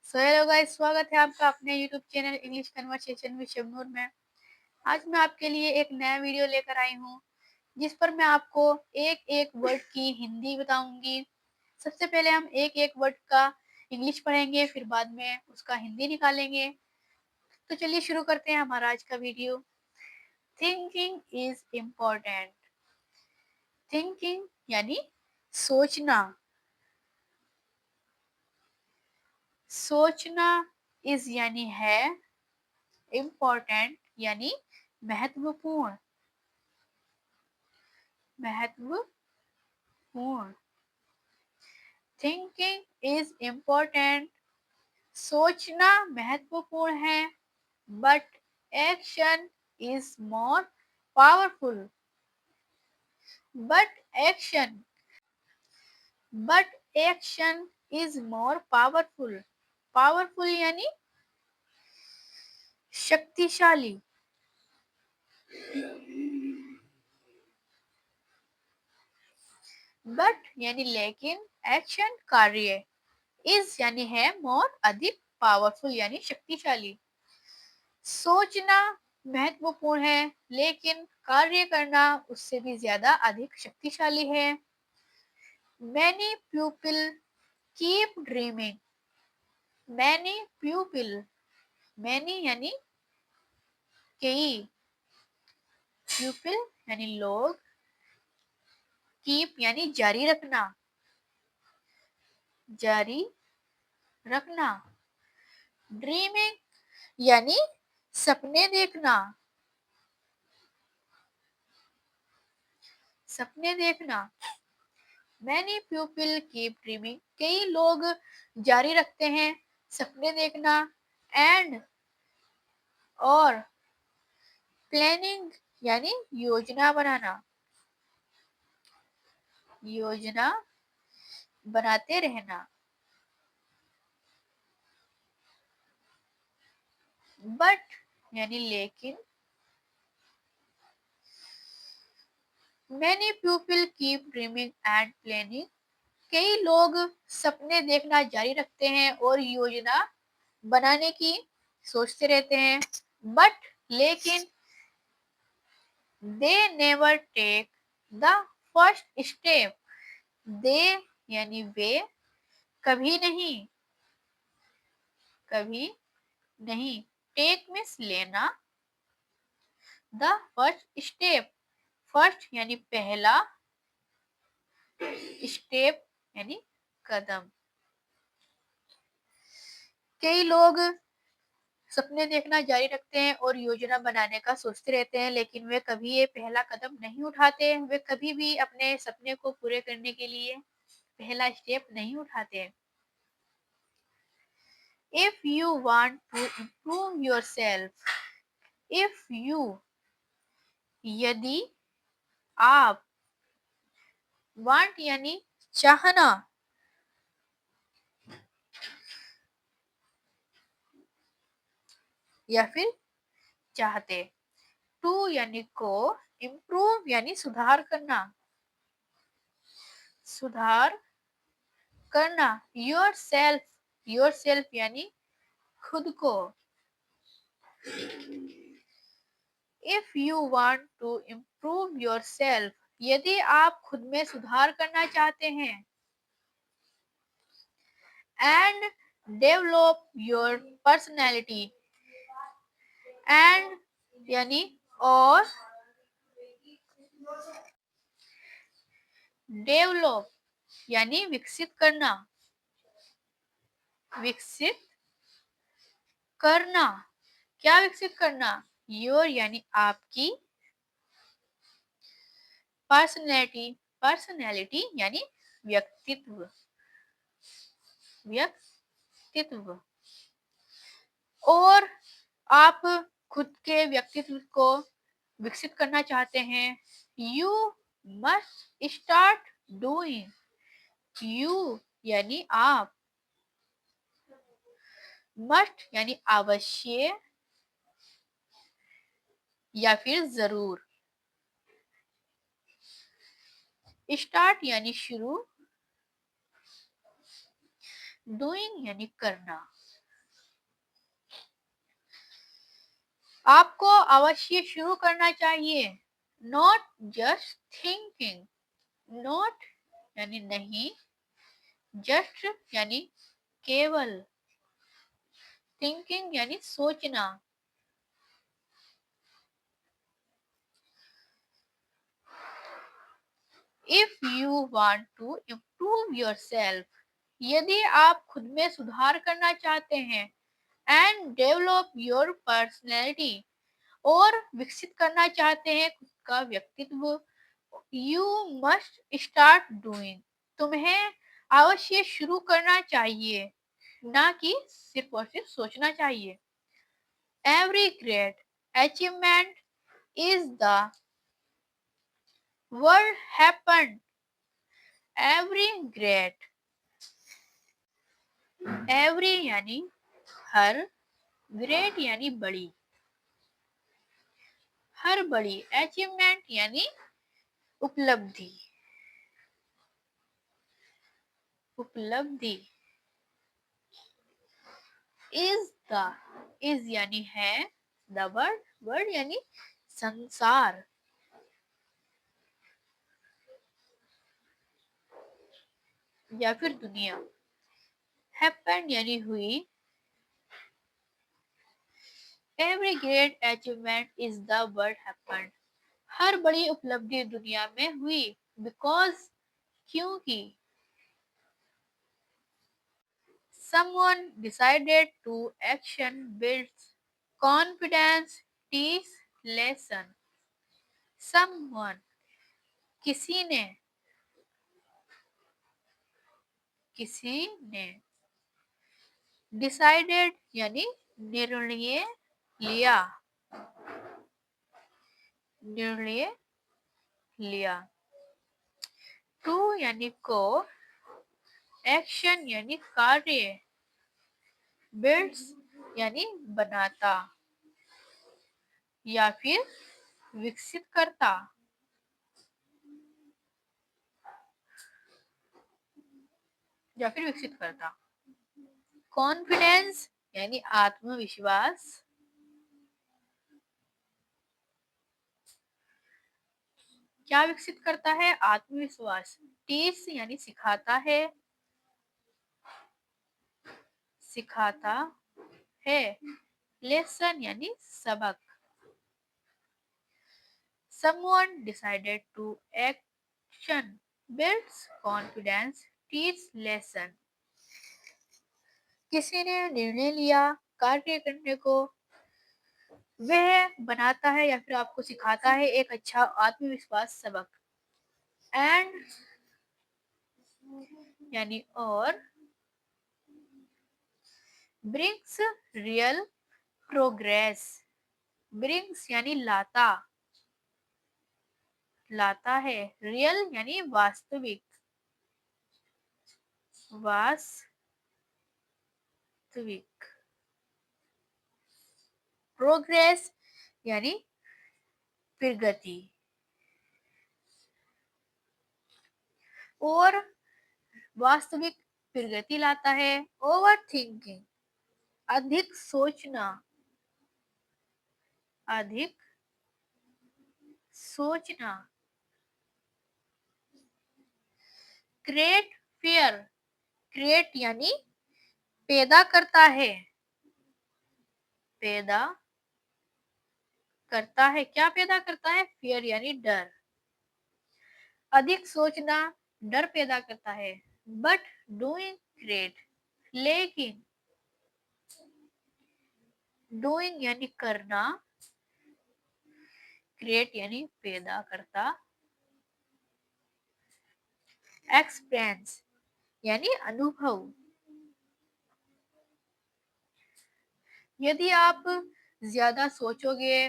So hello guys, स्वागत है आपका अपने YouTube channel English conversation with Shabnoor में। आज मैं आपके लिए एक नया वीडियो लेकर आई हूँ जिस पर मैं आपको एक एक वर्ड की हिंदी बताऊंगी। सबसे पहले हम एक एक वर्ड का इंग्लिश पढ़ेंगे, फिर बाद में उसका हिंदी निकालेंगे। तो चलिए शुरू करते हैं हमारा आज का video. Thinking is important. Thinking यानी सोचना। सोचना इज यानी है, इम्पोर्टेंट यानी महत्वपूर्ण। महत्वपूर्ण। Thinking is important. सोचना महत्वपूर्ण है, but action is more powerful. But action but action is more powerful. Powerful यानी शक्तिशाली। बट यानी लेकिन, एक्शन कार्य, इज यानी है, मोर अधिक, पावरफुल यानी शक्तिशाली। सोचना महत्वपूर्ण है, लेकिन कार्य करना उससे भी ज्यादा अधिक शक्तिशाली है। Many people keep dreaming. Many people, many यानी कई, पीपल यानी लोग, कीप यानी जारी रखना। जारी रखना। ड्रीमिंग यानी सपने देखना। सपने देखना। मैनी पीपल कीप ड्रीमिंग, कई लोग जारी रखते हैं सपने देखना। एंड और प्लानिंग यानी योजना बनाना। योजना बनाते रहना। बट यानी लेकिन, many people keep dreaming and planning, कई लोग सपने देखना जारी रखते हैं और योजना बनाने की सोचते रहते हैं। बट लेकिन, they never take the first step. They यानी वे, कभी नहीं, कभी नहीं। टेक मीन्स लेना, द फर्स्ट स्टेप, फर्स्ट यानी पहला, स्टेप यानी कदम। कई लोग सपने देखना जारी रखते हैं और योजना बनाने का सोचते रहते हैं, लेकिन वे कभी ये पहला कदम नहीं उठाते। वे कभी भी अपने सपने को पूरे करने के लिए पहला स्टेप नहीं उठाते। If you want to improve yourself, if you यदि आप, वांट यानी चाहना, या फिर चाहते। टू यानी को, इम्प्रूव यानी सुधार करना। सुधार करना। योर सेल्फ, योर सेल्फ यानी खुद को। If you want to improve your self, यदि आप खुद में सुधार करना चाहते हैं। And develop your personality. And यानी और, डेवलप यानी विकसित करना। विकसित करना। क्या विकसित करना? योर यानी आपकी, पर्सनैलिटी, पर्सनैलिटी यानी व्यक्तित्व। व्यक्तित्व। और आप खुद के व्यक्तित्व को विकसित करना चाहते हैं। You must start doing. You यानी आप, मस्ट यानी अवश्य या फिर जरूर। स्टार्ट यानी शुरू, डूइंग यानी करना। आपको अवश्य शुरू करना चाहिए। नॉट जस्ट थिंकिंग, नॉट यानी नहीं, जस्ट यानी केवल, थिंकिंग यानी सोचना। If you want to improve yourself, यदि आप खुद में सुधार करना चाहते हैं, एंड डेवलप योर पर्सनैलिटी, और विकसित करना चाहते हैं खुद का व्यक्तित्व, यू मस्ट स्टार्ट डूइंग, तुम्हें अवश्य शुरू करना चाहिए, ना कि सिर्फ और सिर्फ सोचना चाहिए। Every great achievement is the word happen, every great, every यानी हर, ग्रेट यानी बड़ी, हर बड़ी, अचीवमेंट यानी उपलब्धि, उपलब्धि, इज द, इज यानी है, द वर्ड, वर्ड यानी संसार, या फिर दुनिया, हैपेंड यानी हुई, every great achievement is the word happened, हर बड़ी उपलब्धि दुनिया में हुई, बिकॉज क्योंकि, someone decided to action builds confidence, teach lesson, someone किसी ने, किसी ने, डिसाइडेड यानी निर्णय लिया, निर्णय लिया, टू यानी को, एक्शन यानी कार्य, बिल्ड्स यानी बनाता, या फिर विकसित करता, या फिर विकसित करता। कॉन्फिडेंस यानी आत्मविश्वास, क्या विकसित करता है? आत्मविश्वास। टीच यानी सिखाता है, सिखाता है, लेसन यानी सबक। someone decided to action builds confidence, teach lesson, किसी ने निर्णय लिया कार्य करने को, वह बनाता है या फिर आपको सिखाता है एक अच्छा आत्मविश्वास सबक। एंड यानी और, ब्रिंग्स रियल प्रोग्रेस, ब्रिंग्स यानी लाता, लाता है, रियल यानी वास्तविक, वास्तविक, प्रोग्रेस यानी प्रगति, और वास्तविक प्रगति लाता है। ओवर थिंकिंग, अधिक सोचना, अधिक सोचना। क्रिएट फियर, क्रिएट यानी पैदा करता है, पैदा करता है, क्या पैदा करता है? फियर यानी डर, अधिक सोचना डर पैदा करता है। बट डूइंग ग्रेट, लेकिन, डूइंग यानी करना, क्रिएट यानी पैदा करता, एक्सपीरियंस यानी अनुभव। यदि आप ज्यादा सोचोगे,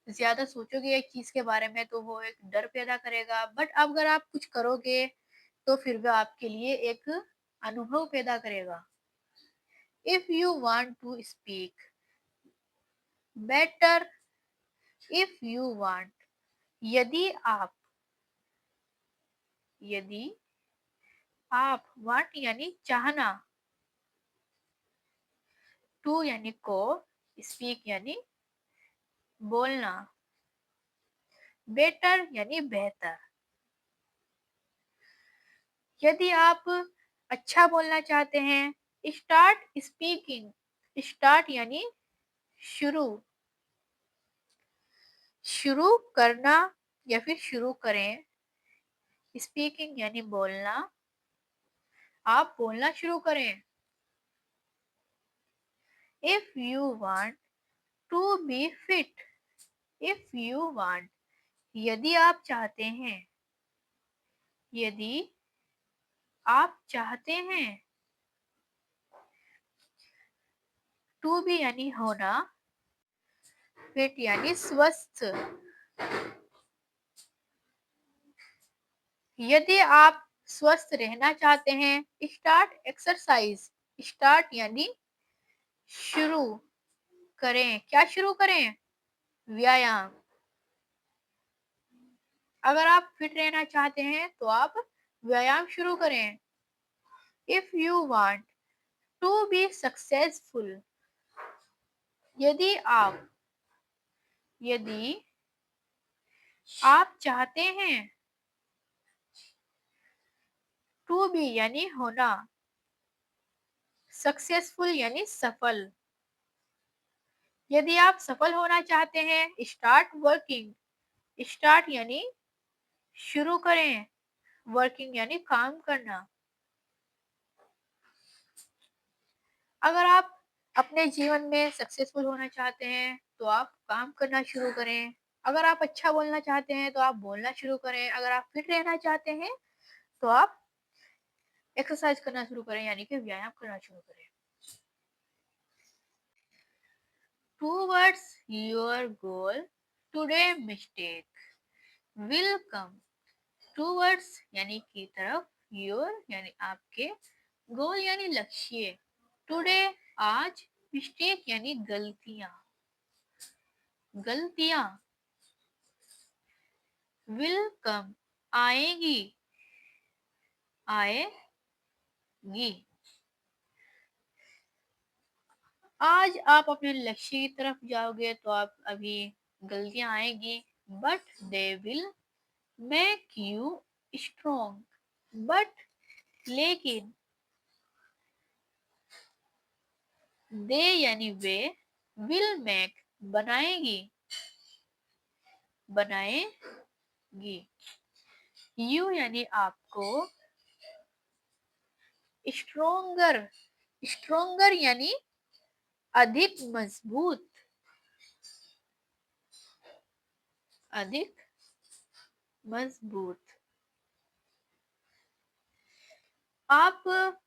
ज्यादा सोचोगे एक चीज के बारे में, तो वो एक डर पैदा करेगा, बट अगर आप कुछ करोगे तो फिर वह आपके लिए एक अनुभव पैदा करेगा। If you want to speak better, if you want, यदि आप, यदि आप, वांट यानी चाहना, टू यानी को, स्पीक यानी बोलना। बेटर यानी बेहतर। यदि आप अच्छा बोलना चाहते हैं, स्टार्ट स्पीकिंग। स्टार्ट यानी शुरू। शुरू करना या फिर शुरू करें। स्पीकिंग यानी बोलना। आप बोलना शुरू करें। If you want to be fit. If you want यदि आप चाहते हैं। यदि आप चाहते हैं। टू बी यानी होना। फिट यानी स्वस्थ। यदि आप स्वस्थ रहना चाहते हैं, स्टार्ट एक्सरसाइज। स्टार्ट यानी शुरू करें। क्या शुरू करें? व्यायाम। अगर आप फिट रहना चाहते हैं तो आप व्यायाम शुरू करें। If you want to be successful. यदि आप यदि आप चाहते हैं। टू बी यानी होना। सक्सेसफुल यानी सफल। यदि आप सफल होना चाहते हैं, स्टार्ट वर्किंग। स्टार्ट यानी शुरू करें। वर्किंग यानी काम करना। अगर आप अपने जीवन में सक्सेसफुल होना चाहते हैं तो आप काम करना शुरू करें। अगर आप अच्छा बोलना चाहते हैं तो आप बोलना शुरू करें। अगर आप फिट रहना चाहते हैं तो आप एक्सरसाइज करना शुरू करें, यानी कि व्यायाम करना शुरू करें। Towards your goal today mistake will come. Towards यानी की तरफ, योर यानी आपके, गोल यानी लक्ष्य, टुडे आज, मिस्टेक यानी गलतियां। गलतियां। विल कम आएगी। आएगी। आज आप अपने लक्ष्य की तरफ जाओगे तो आप अभी गलतियां आएगी। But they will make you strong. But लेकिन, दे यानी वे, विल मेक बनाएगी। बनाएगी। यू यानी आपको, स्ट्रोंगर। स्ट्रोंगर यानी अधिक मजबूत। अधिक मजबूत। आप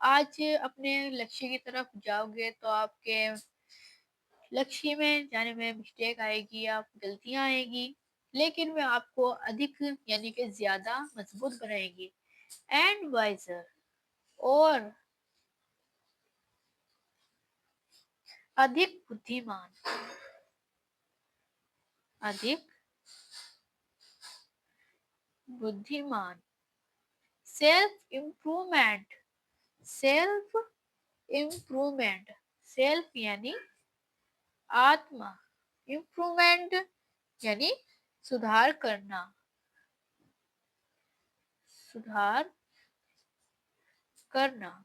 आज अपने लक्ष्य की तरफ जाओगे तो आपके लक्ष्य में जाने में मिस्टेक आएगी, आप गलतियां आएगी, लेकिन वे आपको अधिक यानी कि ज्यादा मजबूत बनाएगी। एंड वाइजर और अधिक बुद्धिमान। अधिक बुद्धिमान। Self improvement. Self improvement. Self यानी आत्मा। इम्प्रूवमेंट यानी सुधार करना। सुधार करना।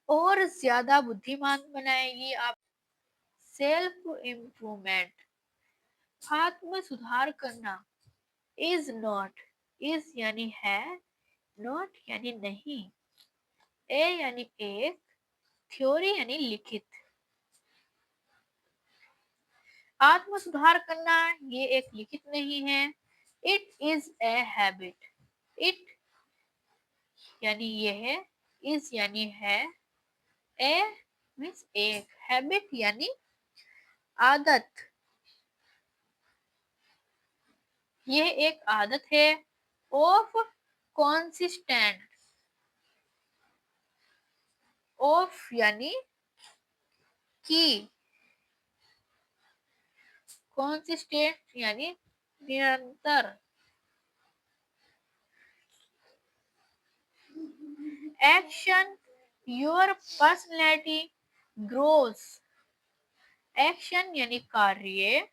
और ज्यादा बुद्धिमान बनाएगी आप। सेल्फ इम्प्रूवमेंट आत्म सुधार करना। Is not. इज यानी है, नॉट यानी नहीं, ए यानी एक, थ्योरी यानी लिखित। आत्म सुधार करना ये एक लिखित नहीं है। It is a habit. It यानी ये है, इज यानी है, ए मीन्स एक, हैबिट यानी आदत। यह एक आदत है। Of consistent. ऑफ यानी की, कॉन्सिस्टेंट यानी निरंतर। Action your personality grows. Action यानी कार्य,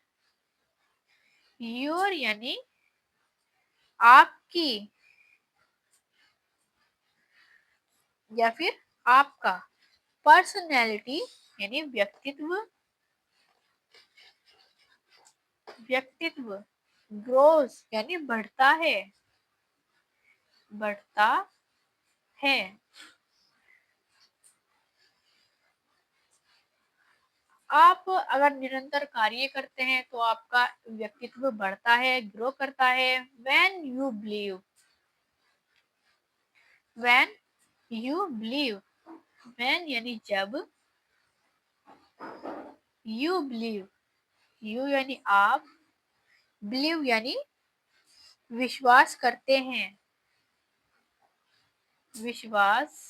योर यानी आपकी या फिर आपका, पर्सनैलिटी यानी व्यक्तित्व, व्यक्तित्व, ग्रोस यानी बढ़ता है, बढ़ता है। आप अगर निरंतर कार्य करते हैं तो आपका व्यक्तित्व बढ़ता है, ग्रो करता है। When you believe, when you believe, when यानी जब, you believe, you यानी आप, believe यानी विश्वास करते हैं, विश्वास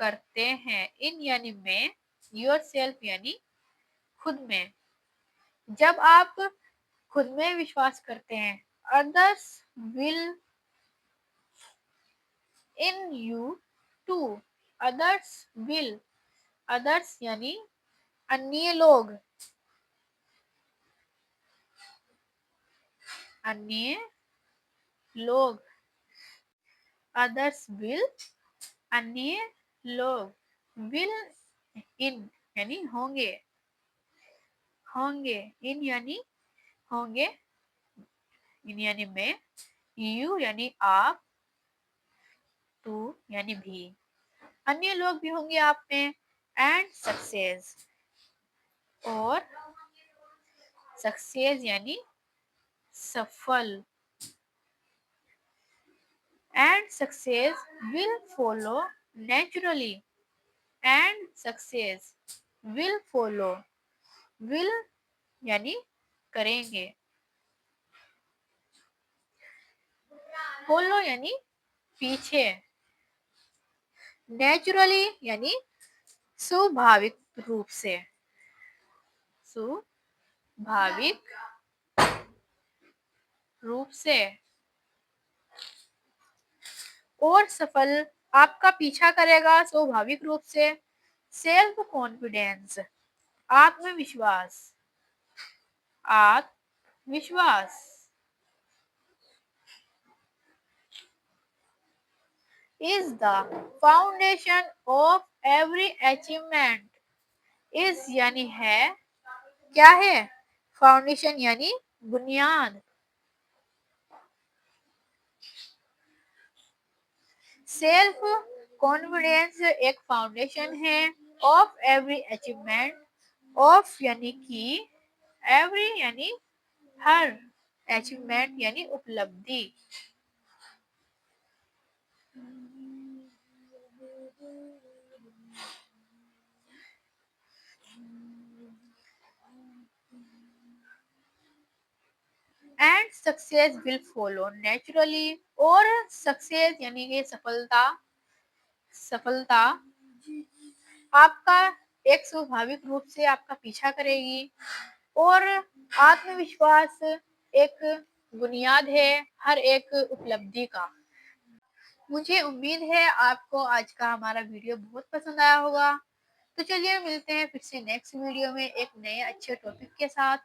करते हैं। इन यानी में, yourself यानी खुद में। जब आप खुद में विश्वास करते हैं, others will in you too, others will, others यानी अन्य लोग, अन्य लोग, others will अन्य लोग, will in यानी होंगे, होंगे, in यानी होंगे, in यानी में, you यानी आप, टू यानी भी, अन्य लोग भी होंगे आप में। एंड सक्सेस, और सक्सेस यानी सफल। And success will follow naturally, and success will follow, will यानी करेंगे, फॉलो यानी पीछे, नेचुरली यानी स्वाभाविक रूप से, स्वाभाविक रूप से। और सफल आपका पीछा करेगा स्वाभाविक रूप से। सेल्फ कॉन्फिडेंस आत्मविश्वास, आत्मविश्वास is the foundation of every achievement, is यानी है, क्या है, फाउंडेशन यानी बुनियाद। सेल्फ कॉन्फिडेंस एक फाउंडेशन है, ऑफ एवरी अचीवमेंट, ऑफ यानी कि, एवरी यानी हर, अचीवमेंट यानी उपलब्धि। And success will follow naturally, और सक्सेस यानी कि सफलता, सफलता आपका एक स्वाभाविक रूप से आपका पीछा करेगी। और आत्मविश्वास एक बुनियाद है हर एक उपलब्धि का। मुझे उम्मीद है आपको आज का हमारा वीडियो बहुत पसंद आया होगा। तो चलिए मिलते हैं फिर से नेक्स्ट वीडियो में एक नए अच्छे टॉपिक के साथ।